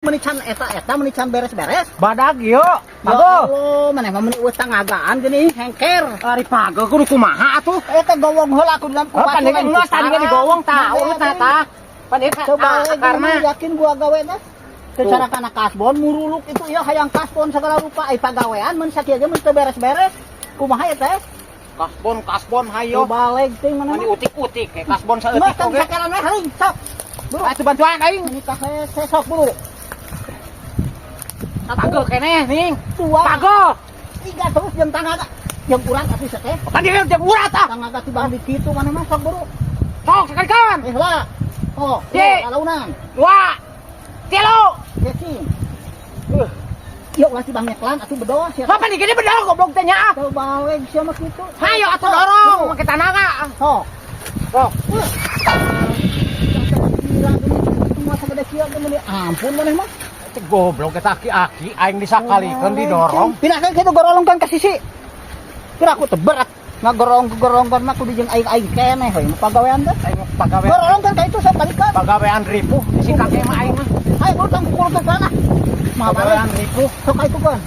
menican beres-beres. Badag yo. Ya Pago. Allah, maneh mah meuni utang agaan geuning hengker. Ari pago kudu kumaha atuh? Eta gowong heula aku dalam Oh, pandai geus tadi ge digowong tah, urut tah. Pandai Coba karena yakin gua gawe teh. Secara kana kasbon muruluk itu ya hayang kasbon segala rupa ai pagawean mun sakieu ge mun teu beres-beres. Kumaha ya teh? kasbon hayo. Coba leg ting mana Mani mah. utik-utik kayak kasbon saeutik Mas kan oge. sakaran we haling sok. Buru. Atuh bantuan aing. Ini teh sok buru. Pago keneh ning. Tua. Pago. Tiga terus jeung tangga. Jeung urang atuh teh. Tadi jeung urat ah. Tangga tibang di kitu mana mah sok buru. Sok sekali kawan. Lah. Oh, Ye. kalaunan. 2 3 Cacing. Yuk lah tibang nyeklan atuh bedoa sia. Apa nih gede bedol goblok teh nya. Coba leg sia mah kitu. Hayo atuh dorong make tanaga. Sok. Sok. Semua sagede sia geuning ampun maneh mah. Goblok eta aki-aki aing disakalikeun didorong. Pinahkeun kitu gorolongkeun ka sisi. Kira aku teu berat ngagorong-gorongkeun mah kudu jeung aing keneh we pagawean teh. Aing pagawean. Gorolongkeun ka itu sok balikeun. Pagawean ripuh si kakek mah aing mah. Hayo urang kukurkeun kana. Mah Pagawean ripuh. sok ka itu kan.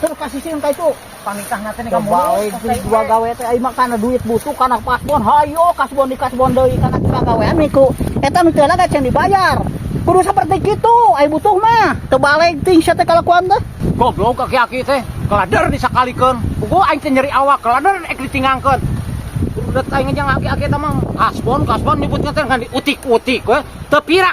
Terus ka sisi ka itu. Panikahna teh Coba kamu. dua gawe teh ai mah kana duit butuh kana kasbon. Hayo kasbon di kasbon deui kana pagawean niku. Eta nu teu laga can dibayar. Kudu seperti kitu, ai butuh mah. Teu balik ting sia teh kalakuan teh. Goblok aki-aki teh. Kelader disakalikeun. Puguh aing teh nyeri awak, kelader ek ditingangkeun. Udah aing jeung aki-aki teh mah kasbon nyebutna teh ngan diutik-utik we. Teu pirak